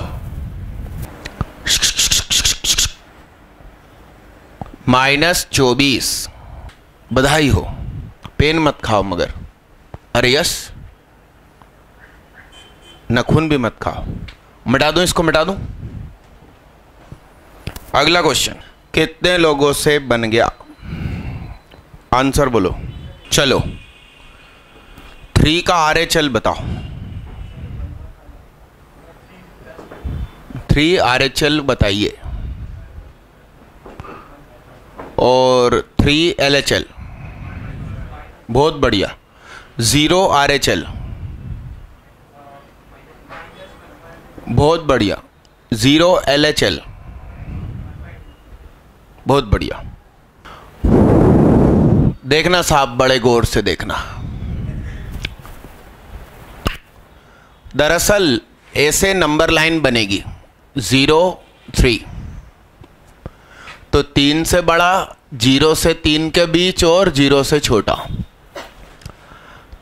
-24। बधाई हो, पेन मत खाओ मगर। अरे यस, नखून भी मत खाओ। मिटा दूं इसको, मिटा दूं। अगला क्वेश्चन, कितने लोगों से बन गया? आंसर बोलो। चलो 3 का RHL बताओ। 3 RHL बताइए। और 3 LHL, बहुत बढ़िया। 0 RHL, बहुत बढ़िया। 0 LHL, बहुत बढ़िया। देखना साहब, बड़े गौर से देखना। दरअसल ऐसे नंबर लाइन बनेगी 0 3, तो 3 से बड़ा, 0 से 3 के बीच और 0 से छोटा,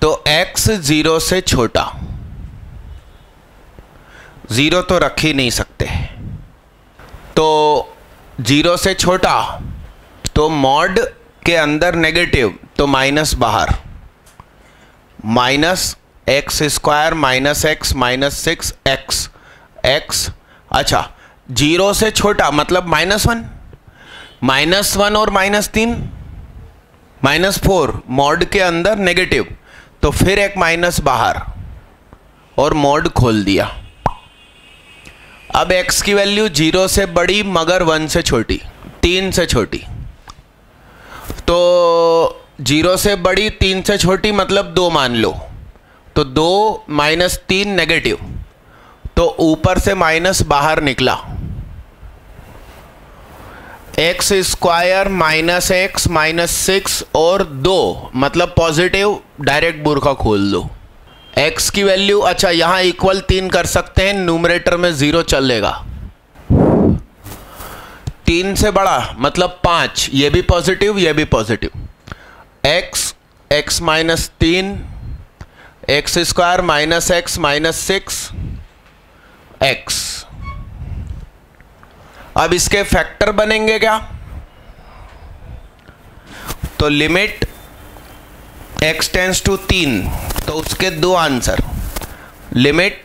तो x 0 से छोटा। 0 तो रख ही नहीं सकते, तो 0 से छोटा, तो मॉड के अंदर नेगेटिव, तो माइनस बाहर। Minus x square minus x minus 6x x। अच्छा, 0 से छोटा मतलब -1, -1 और -3, -4, मॉड के अंदर नेगेटिव, तो फिर एक माइनस बाहर और मॉड खोल दिया। अब x की वैल्यू 0 से बड़ी मगर 1 से छोटी, 3 से छोटी। तो 0 से बड़ी 3 से छोटी मतलब 2 मान लो, तो 2 - 3 नेगेटिव, तो ऊपर से माइनस बाहर निकला। X square minus x minus 6 और 2 मतलब पॉजिटिव, डायरेक्ट बुरखा खोल दो। x की वैल्यू, अच्छा यहां इक्वल 3 कर सकते हैं, न्यूमरेटर में 0 चलेगा। 3 से बड़ा मतलब 5, ये भी पॉजिटिव ये भी positive. x minus 3, x square minus x minus 6x। अब इसके फैक्टर बनेंगे क्या? तो लिमिट x टेंस टू 3, तो उसके 2 answer. Limit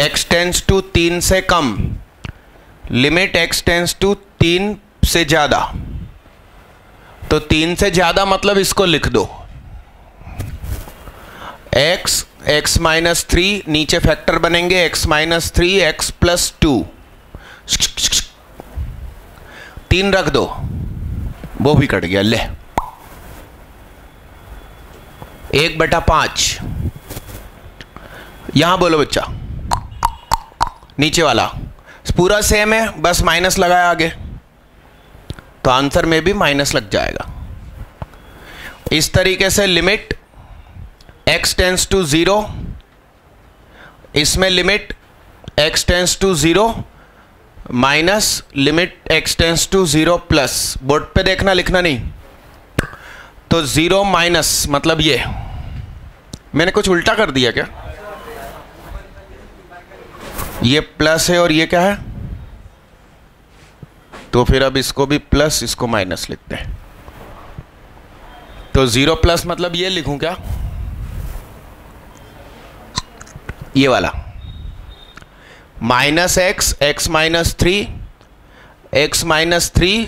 x tends to 3 से कम, लिमिट x टेंस टू 3 से ज्यादा। तो 3 से ज्यादा मतलब इसको लिख दो, x माइनस 3, नीचे फैक्टर बनेंगे x माइनस 3 x प्लस 2, 3 रख दो, वो भी कट गया। ले 1/5। यहां बोलो बच्चा, नीचे वाला पूरा सेम है, बस माइनस लगाया आगे, तो आंसर में भी माइनस लग जाएगा। इस तरीके से लिमिट x टेंस टू 0, इसमें limit x tends to 0 minus limit x tends to 0 plus. Board पे देखना, लिखना नहीं। तो 0 माइनस मतलब ये मैंने कुछ उल्टा कर दिया क्या? ये प्लस है और ये क्या है? तो फिर अब इसको भी प्लस, इसको माइनस लिखते हैं। तो 0 प्लस मतलब ये लिखूं क्या? ये वाला minus x, x minus 3, x minus 3,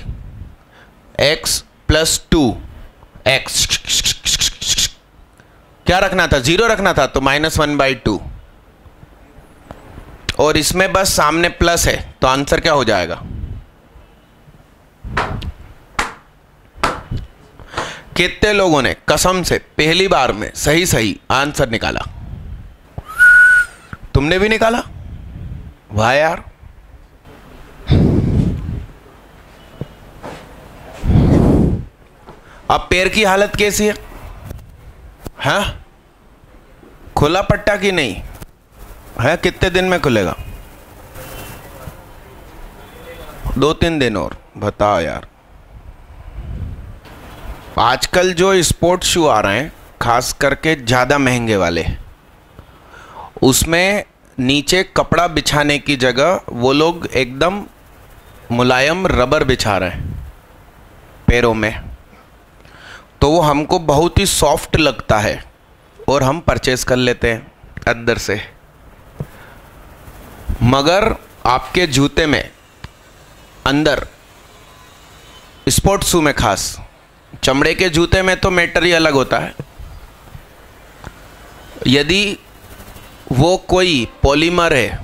x plus 2 x. क्या रखना था? 0 रखना था, तो -1/2। और इसमें बस सामने प्लस है, तो आंसर क्या हो जाएगा? कितने लोगों ने कसम से पहली बार में सही सही आंसर निकाला? तुमने भी निकाला? वाह यार। अब पैर की हालत कैसी है? हाँ, खुला पट्टा कि नहीं है? कितने दिन में खुलेगा? 2-3 दिन और। बताओ यार। आजकल जो स्पोर्ट्स शू आ रहे हैं, खास करके ज़्यादा महंगे वाले, उसमें नीचे कपड़ा बिछाने की जगह वो लोग एकदम मुलायम रबर बिछा रहे हैं पैरों में। तो वो हमको बहुत ही सॉफ्ट लगता है और हम परचेस कर लेते हैं अंदर से। मगर आपके जूते में अंदर, स्पोर्ट्स शू में खास, चमड़े के जूते में तो मैटर ही अलग होता है। यदि वो कोई पॉलीमर है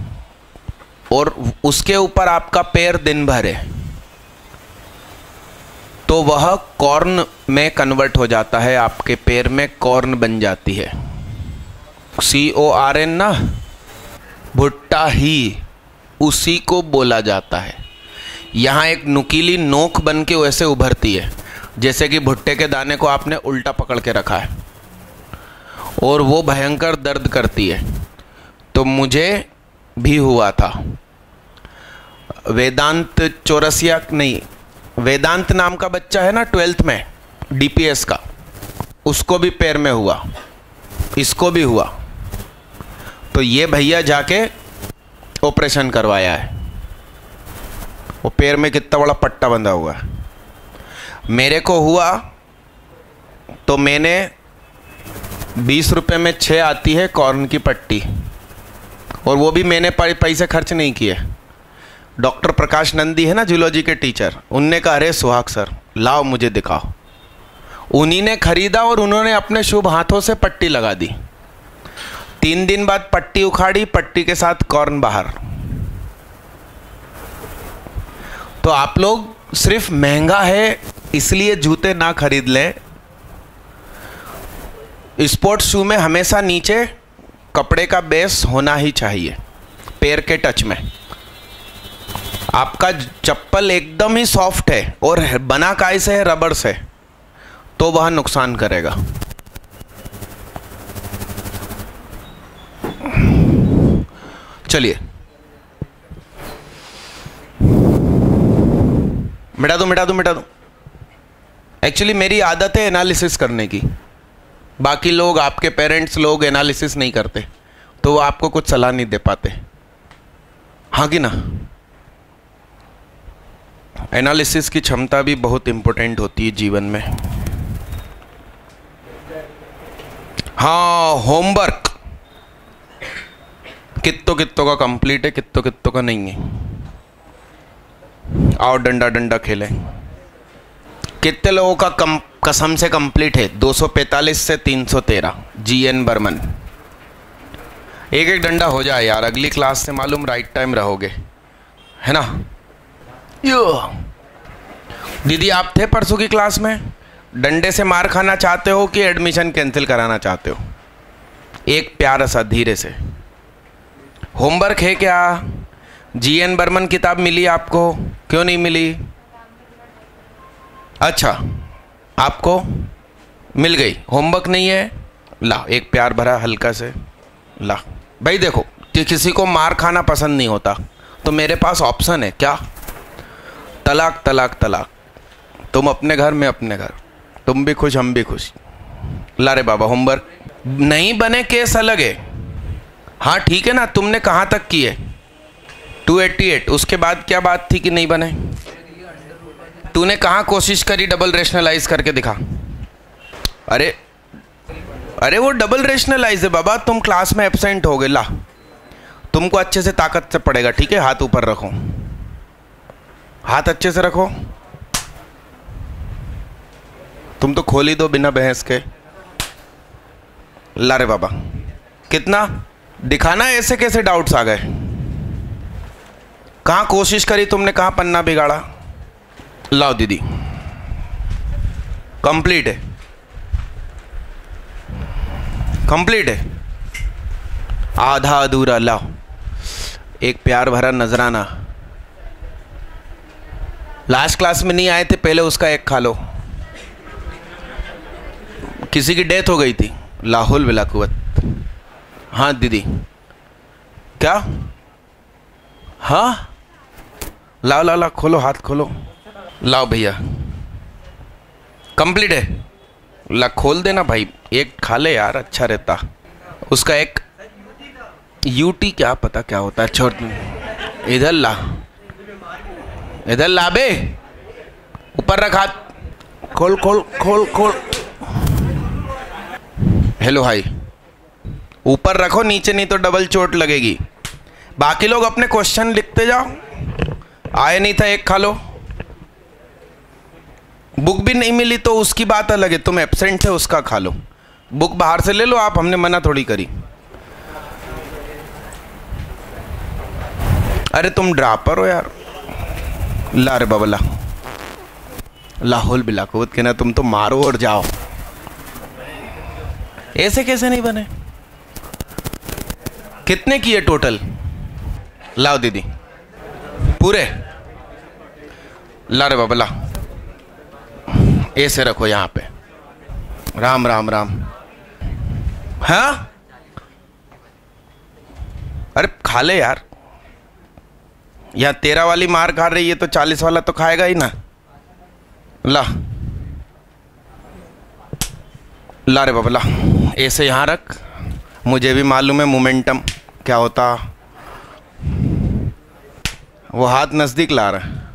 और उसके ऊपर आपका पैर दिन भर है, तो वह कॉर्न में कन्वर्ट हो जाता है। आपके पैर में कॉर्न बन जाती है। CORN ना, भुट्टा ही उसी को बोला जाता है। यहाँ एक नुकीली नोक बन के वैसे उभरती है, जैसे कि भुट्टे के दाने को आपने उल्टा पकड़ के रखा है, और वो भयंकर दर्द करती है। तो मुझे भी हुआ था। वेदांत चौरसिया, नहीं, वेदांत नाम का बच्चा है ना 12th में, DPS का, उसको भी पैर में हुआ, इसको भी हुआ। तो ये भैया जाके ऑपरेशन करवाया है। वो पैर में कितना बड़ा पट्टा बंधा हुआ है। मेरे को हुआ तो मैंने 20 रुपये में 6 आती है कॉर्न की पट्टी, और वो भी मैंने पैसे खर्च नहीं किए। डॉक्टर प्रकाश नंदी है ना, जूलॉजी के टीचर, उनने कहा अरे सुहाग सर लाओ मुझे दिखाओ। उन्हीं ने खरीदा और उन्होंने अपने शुभ हाथों से पट्टी लगा दी। 3 दिन बाद पट्टी उखाड़ी, पट्टी के साथ कॉर्न बाहर। तो आप लोग सिर्फ महंगा है इसलिए जूते ना खरीद लें। स्पोर्ट्स शू में हमेशा नीचे कपड़े का बेस होना ही चाहिए पैर के टच में। आपका चप्पल एकदम ही सॉफ्ट है और बना काय से है? रबर से, तो वह नुकसान करेगा। चलिए मिटा दो। एक्चुअली मेरी आदत है एनालिसिस करने की। बाकी लोग, आपके पेरेंट्स लोग एनालिसिस नहीं करते, तो वो आपको कुछ सलाह नहीं दे पाते। हाँ कि ना? एनालिसिस की क्षमता भी बहुत इंपॉर्टेंट होती है जीवन में। हाँ, होमवर्क कित्तों का कंप्लीट है, कित्तों का नहीं है। आओ डंडा खेलें। कितने लोगों का कसम से कंप्लीट है? 245 से 313। GN बर्मन। एक डंडा हो जाए यार, अगली क्लास से मालूम राइट टाइम रहोगे, है ना? यो दीदी, आप थे परसों की क्लास में? डंडे से मार खाना चाहते हो कि एडमिशन कैंसिल कराना चाहते हो? एक प्यारा सा धीरे से। होमवर्क है क्या? GN बर्मन किताब मिली आपको? क्यों नहीं मिली? अच्छा, आपको मिल गई। होमवर्क नहीं है? ला, एक प्यार भरा हल्का से ला। भाई देखो, कि किसी को मार खाना पसंद नहीं होता, तो मेरे पास ऑप्शन है क्या? तलाक तलाक तलाक। तुम अपने घर, मैं अपने घर, तुम भी खुश हम भी खुश। ला रे बाबा होमवर्क। नहीं बने केस अलग है। हाँ ठीक है ना, तुमने कहाँ तक की है? 288। उसके बाद क्या बात थी कि नहीं बने? तूने कहाँ कोशिश करी डबल रेशनलाइज करके दिखा? अरे अरे वो डबल रेशनलाइज है बाबा, तुम क्लास में एब्सेंट हो गए। ला, तुमको अच्छे से ताकत से पड़ेगा, ठीक है? हाथ ऊपर रखो, हाथ अच्छे से रखो। तुम तो खोल ही दो बिना बहस के। ला रे बाबा, कितना दिखाना है? ऐसे कैसे डाउट्स आ गए? कहाँ कोशिश करी तुमने, कहाँ पन्ना बिगाड़ा? लाओ दीदी, कंप्लीट है, कंप्लीट है। आधा अधूरा लाओ, एक प्यार भरा नजराना। लास्ट क्लास में नहीं आए थे, पहले उसका एक खा लो। किसी की डेथ हो गई थी, लाहौल बिला कुव्वत। हाँ दीदी, क्या? हाँ लाओ लाओ लाओ, खोलो हाथ खोलो। लाओ भैया, कंप्लीट है। ला खोल देना भाई, एक खा ले यार, अच्छा रहता। उसका एक यूटी क्या पता क्या होता है, छोड़। इधर ला, इधर ला बे, ऊपर रख हाथ। खोल खोल खोल खोल। हेलो हाई, ऊपर रखो, नीचे नहीं तो डबल चोट लगेगी। बाकी लोग अपने क्वेश्चन लिखते जाओ। आए नहीं था, एक खा लो। बुक भी नहीं मिली तो उसकी बात अलग है, तुम एब्सेंट थे उसका खा लो। बुक बाहर से ले लो आप, हमने मना थोड़ी करी। अरे तुम ड्रापर हो यार। ला रे बाबा ला, लाहौल बिला कुव्वत के ना, तुम तो मारो और जाओ। ऐसे कैसे नहीं बने? कितने किए टोटल? लाओ दीदी पूरे। ला रे बाबा ला, ऐसे रखो यहाँ पे। राम राम राम। हाँ अरे खा ले यार, यहाँ 13 वाली मार खा रही है तो 40 वाला तो खाएगा ही ना। ला ला रे बाबा ला, ऐसे यहाँ रख। मुझे भी मालूम है मोमेंटम क्या होता। वो हाथ नजदीक ला रहा है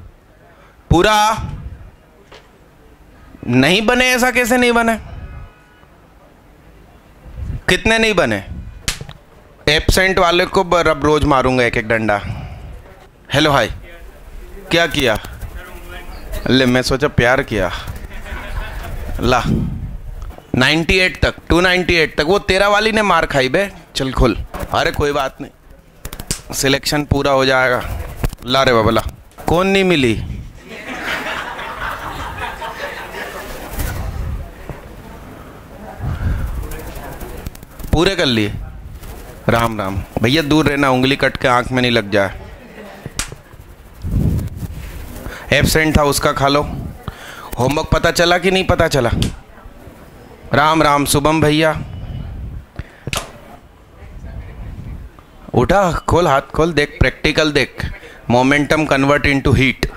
पूरा। नहीं बने, ऐसा कैसे नहीं बने? कितने नहीं बने? एब्सेंट वाले को अब रोज मारूंगा एक एक डंडा। हेलो हाय, क्या किया? ले मैं सोचा प्यार किया। ला 98 तक, 298 तक। वो 13 वाली ने मार खाई बे। चल खोल। अरे कोई बात नहीं, सिलेक्शन पूरा हो जाएगा। ला रे बाबा ला। कौन नहीं मिली? पूरे कर लिए। राम राम भैया, दूर रहना, उंगली कट के आंख में नहीं लग जाए। एब्सेंट था उसका खा लो। होमवर्क पता चला कि नहीं पता चला? राम राम शुभम भैया। उठा, खोल हाथ खोल, देख प्रैक्टिकल देख। Momentum convert into heat.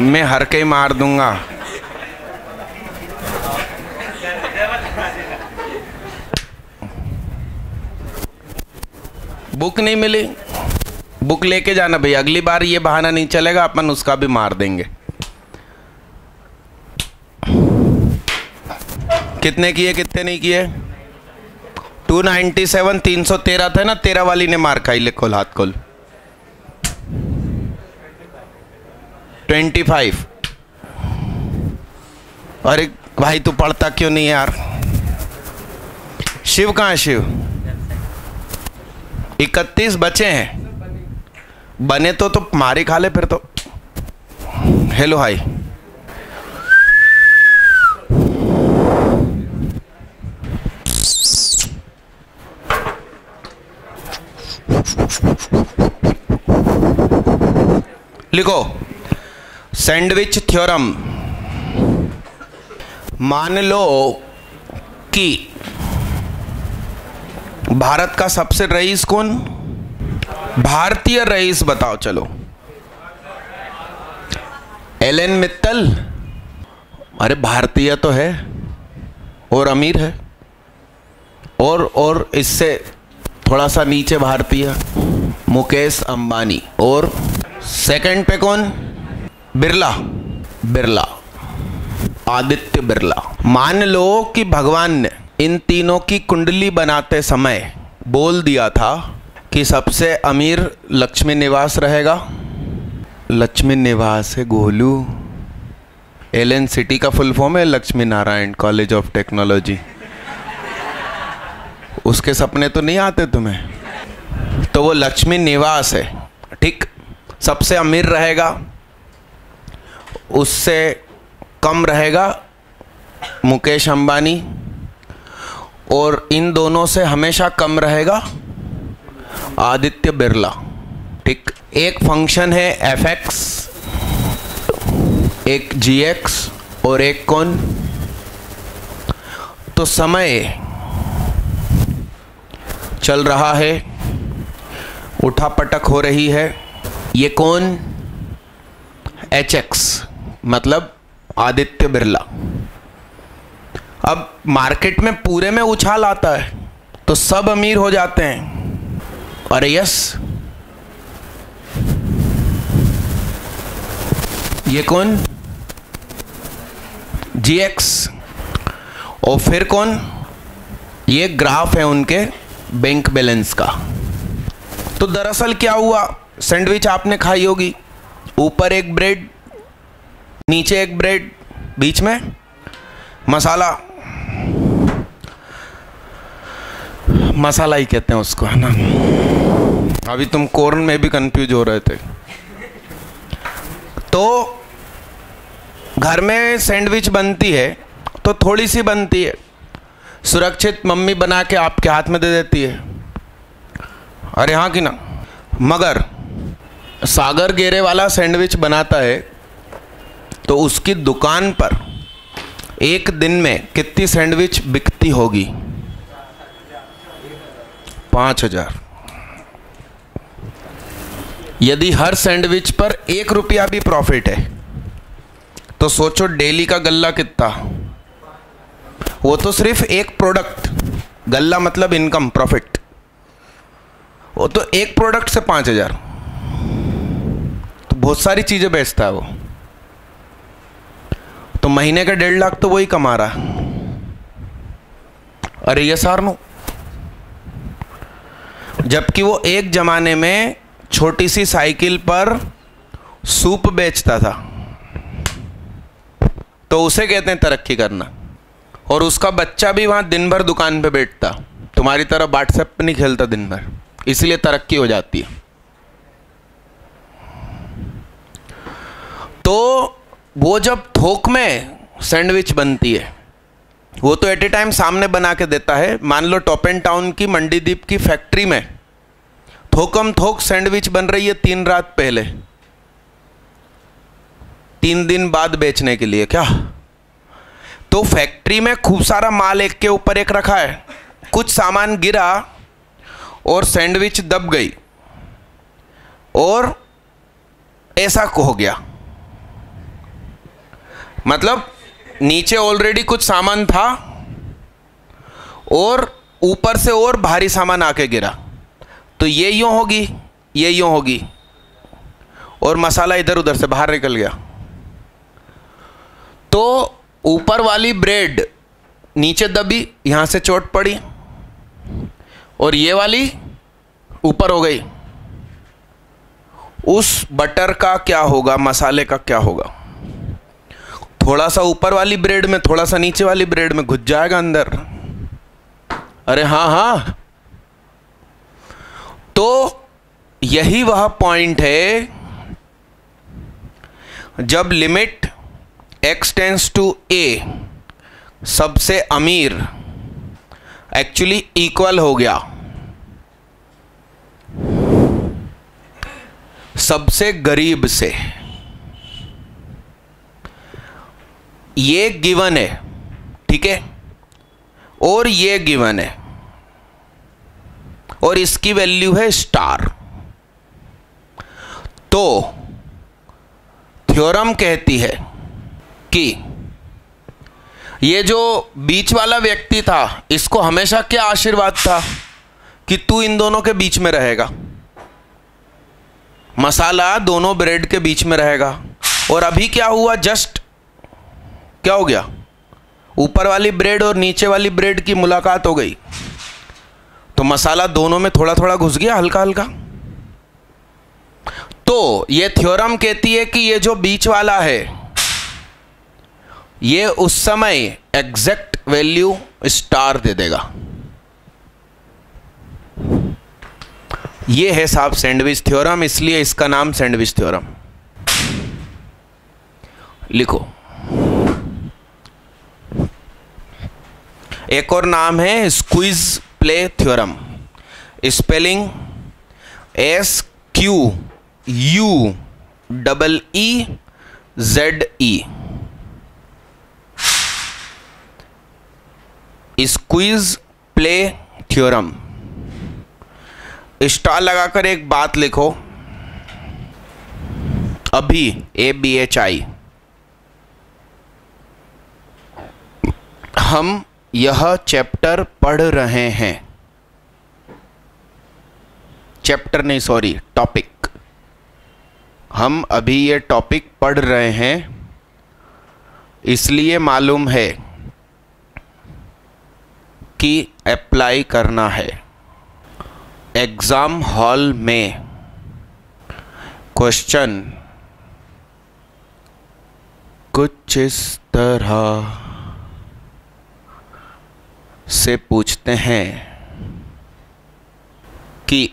मैं हर के मार दूंगा। बुक नहीं मिली, बुक लेके जाना भैया। अगली बार ये बहाना नहीं चलेगा, अपन उसका भी मार देंगे। कितने किए कितने नहीं किए? 297, 313 था ना, 13 वाली ने मार खाई। ले खोल हाथ खोल। 25। अरे भाई तू पढ़ता क्यों नहीं यार? शिव कहाँ है शिव? 31 बचे हैं। बने तो मारी खा ले फिर तो। हेलो हाय, लिखो सैंडविच थ्योरम। मान लो कि भारत का सबसे रईस कौन, भारतीय रईस बताओ चलो, एलन मित्तल। अरे भारतीय तो है और अमीर है, और इससे थोड़ा सा नीचे भारतीय मुकेश अंबानी, और सेकंड पे कौन, बिरला, बिरला आदित्य बिरला। मान लो कि भगवान ने इन तीनों की कुंडली बनाते समय बोल दिया था कि सबसे अमीर लक्ष्मी निवास रहेगा। लक्ष्मी निवास है गोलू, एलन सिटी का फुल फॉर्म है Lakshmi Narayan college of technology. उसके सपने तो नहीं आते तुम्हें? तो वो लक्ष्मी निवास है, ठीक। सबसे अमीर रहेगा, उससे कम रहेगा मुकेश अंबानी, और इन दोनों से हमेशा कम रहेगा आदित्य बिरला, ठीक। एक फंक्शन है fx, एक gx और एक कौन, तो समय चल रहा है, उठापटक हो रही है, ये कौन, hx मतलब आदित्य बिरला। अब मार्केट में पूरे में उछाल आता है तो सब अमीर हो जाते हैं। अरे यस, ये कौन, gx, और फिर कौन, ये ग्राफ है उनके बैंक बैलेंस का। तो दरअसल क्या हुआ, सैंडविच आपने खाई होगी, ऊपर एक ब्रेड, नीचे एक ब्रेड, बीच में मसाला, मसाला ही कहते हैं उसको, है ना। अभी तुम कॉर्न में भी कंफ्यूज हो रहे थे। तो घर में सैंडविच बनती है तो थोड़ी सी बनती है, सुरक्षित मम्मी बना के आपके हाथ में दे देती है, अरे हाँ कि ना। मगर सागर गेरे वाला सैंडविच बनाता है तो उसकी दुकान पर एक दिन में कितनी सैंडविच बिकती होगी, 5000। यदि हर सैंडविच पर 1 रुपया भी प्रॉफिट है तो सोचो डेली का गल्ला कितना। वो तो सिर्फ एक प्रोडक्ट, गल्ला मतलब इनकम प्रॉफिट, वो तो एक प्रोडक्ट से 5000, तो बहुत सारी चीजें बेचता है वो। तो महीने का 1.5 लाख तो वही कमा रहा। अरे ये सारनो, जबकि वो एक जमाने में छोटी सी साइकिल पर सूप बेचता था, तो उसे कहते हैं तरक्की करना। और उसका बच्चा भी वहां दिन भर दुकान पे बैठता, तुम्हारी तरह व्हाट्सएप पे नहीं खेलता दिन भर, इसलिए तरक्की हो जाती है। तो वो जब थोक में सैंडविच बनती है, वो तो एट ए टाइम सामने बना के देता है। मान लो टॉप एंड टाउन की मंडीदीप की फैक्ट्री में थोकम थोक सैंडविच बन रही है 3 रात पहले, 3 दिन बाद बेचने के लिए। क्या तो फैक्ट्री में खूब सारा माल एक के ऊपर एक रखा है, कुछ सामान गिरा और सैंडविच दब गई और ऐसा हो गया। मतलब नीचे ऑलरेडी कुछ सामान था और ऊपर से और भारी सामान आके गिरा, तो ये यूं होगी, ये यूं होगी, और मसाला इधर उधर से बाहर निकल गया। तो ऊपर वाली ब्रेड नीचे दबी, यहां से चोट पड़ी, और ये वाली ऊपर हो गई। उस बटर का क्या होगा, मसाले का क्या होगा? थोड़ा सा ऊपर वाली ब्रेड में, थोड़ा सा नीचे वाली ब्रेड में घुस जाएगा अंदर। अरे हाँ हाँ, तो यही वह पॉइंट है जब limit x tends to a सबसे अमीर एक्चुअली इक्वल हो गया सबसे गरीब से। ये गिवन है ठीक है, और ये गिवन है और इसकी वैल्यू है स्टार। तो थ्योरम कहती है कि ये जो बीच वाला व्यक्ति था, इसको हमेशा क्या आशीर्वाद था कि तू इन दोनों के बीच में रहेगा, मसाला दोनों ब्रेड के बीच में रहेगा। और अभी क्या हुआ, जस्ट क्या हो गया, ऊपर वाली ब्रेड और नीचे वाली ब्रेड की मुलाकात हो गई, तो मसाला दोनों में थोड़ा थोड़ा घुस गया, हल्का हल्का। तो ये थ्योरम कहती है कि ये जो बीच वाला है, ये उस समय एग्जैक्ट वैल्यू स्टार दे देगा। ये है साहब सैंडविच थ्योरम, इसलिए इसका नाम सैंडविच थ्योरम। लिखो, एक और नाम है squeeze play theorem, spelling SQUEEZE, squeeze play theorem. Star लगाकर एक बात लिखो, अभी ABHI, हम यह चैप्टर पढ़ रहे हैं, चैप्टर नहीं सॉरी टॉपिक, हम अभी ये टॉपिक पढ़ रहे हैं, इसलिए मालूम है कि अप्लाई करना है। एग्जाम हॉल में क्वेश्चन कुछ इस तरह से पूछते हैं कि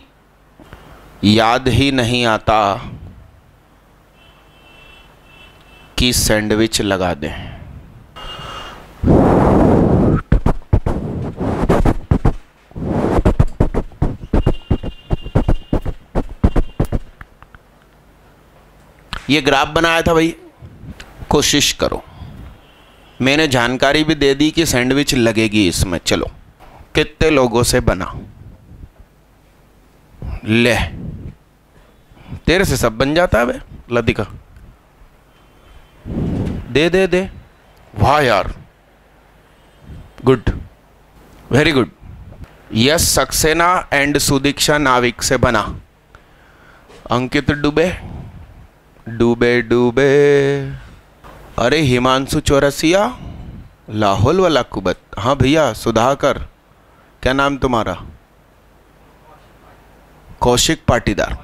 याद ही नहीं आता कि सैंडविच लगा दें। ये ग्राफ बनाया था भाई, कोशिश करो। मैंने जानकारी भी दे दी कि सैंडविच लगेगी इसमें। चलो, कितने लोगों से बना? ले, तेरे से सब बन जाता है बे लदिका। दे दे दे, वाह यार, good, very good. Yes Saxena and Sudiksha नाविक से बना। अंकित डूबे डूबे डूबे। अरे हिमांशु चौरसिया, लाहौल वाला कुबत। हाँ भैया, सुधाकर, क्या नाम तुम्हारा? कौशिक पाटीदार,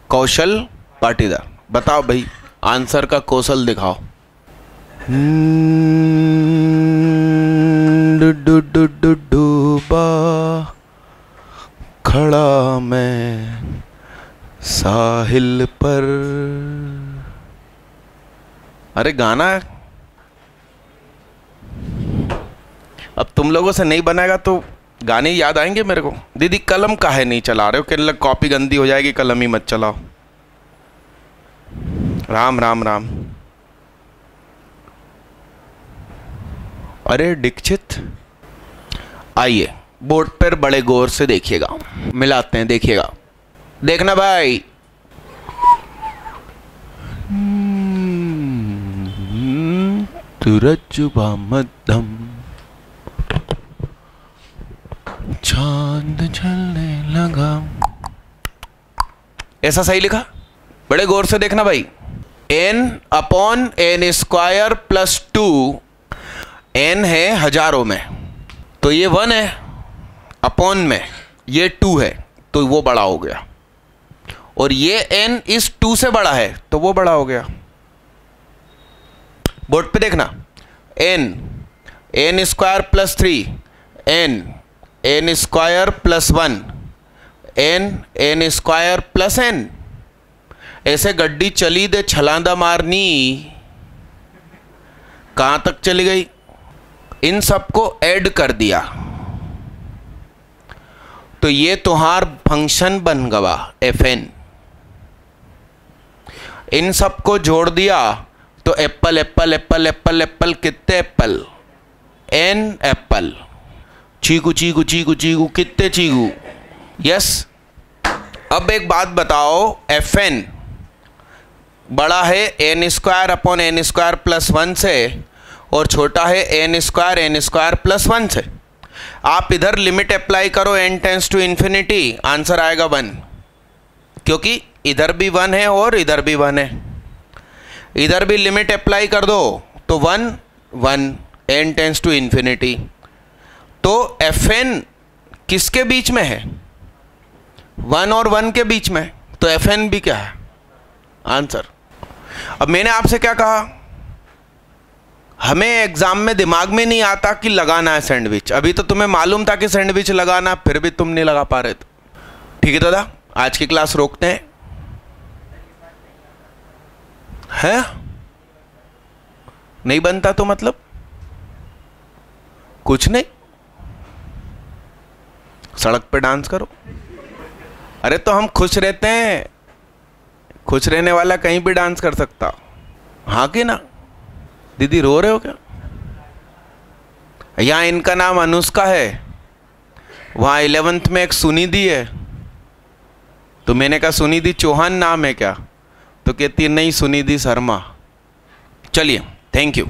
कौशल पाटीदार। बताओ भाई, आंसर का कौशल दिखाओ। डूबा खड़ा मैं साहिल पर। अरे गाना अब तुम लोगों से नहीं बनाएगा तो गाने याद आएंगे मेरे को। दीदी कलम काहे नहीं चला रहे हो? कि लग कॉपी गंदी हो जाएगी, कलम ही मत चलाओ। राम राम राम। अरे दीक्षित, आइए बोर्ड पर बड़े गौर से देखिएगा, मिलाते हैं, देखिएगा, देखना भाई। तुरजुबा मध्यम चांद चलने लगा। ऐसा सही लिखा? बड़े गौर से देखना भाई। n/n² + 2, n है हजारों में, तो ये 1 है, अपॉन में ये 2 है, तो वो बड़ा हो गया। और ये n इस 2 से बड़ा है, तो वो बड़ा हो गया। बोर्ड पे देखना, n² + 3, n² + 1, n² + n। ऐसे गड्डी चली दे छलांदा मारनी, कहां तक चली गई? इन सबको ऐड कर दिया तो ये तुम्हार फंक्शन बन गवा fn। इन सबको जोड़ दिया तो apple apple apple apple apple, कितने एप्पल? n apple. चीकू चीकू चीकू चीकू, कितने चीकू? यस। अब एक बात बताओ, Fn बड़ा है n square upon n square plus 1 से और छोटा है n स्क्वायर प्लस 1 से। आप इधर लिमिट अप्लाई करो n tends to infinity, answer आएगा 1, क्योंकि इधर भी 1 है और इधर भी 1 है। इधर भी लिमिट अप्लाई कर दो तो 1 1, n टेंस टू इन्फिनिटी। तो Fn किसके बीच में है? 1 और 1 के बीच में। तो Fn भी क्या है? आंसर। अब मैंने आपसे क्या कहा, हमें एग्जाम में दिमाग में नहीं आता कि लगाना है सैंडविच। अभी तो तुम्हें मालूम था कि सैंडविच लगाना, फिर भी तुम नहीं लगा पा रहे थे। ठीक है दादा, आज की क्लास रोकते हैं। है नहीं बनता तो मतलब कुछ नहीं, सड़क पे डांस करो। अरे तो हम खुश रहते हैं, खुश रहने वाला कहीं भी डांस कर सकता। हाँ कि ना? दीदी रो रहे हो क्या? यहाँ इनका नाम अनुष्का है, वहाँ 11th में एक सुनिधि है। तो मैंने कहा सुनिधि चौहान नाम है क्या? तो कहती है नहीं, सुनिधि शर्मा। चलिए, थैंक यू।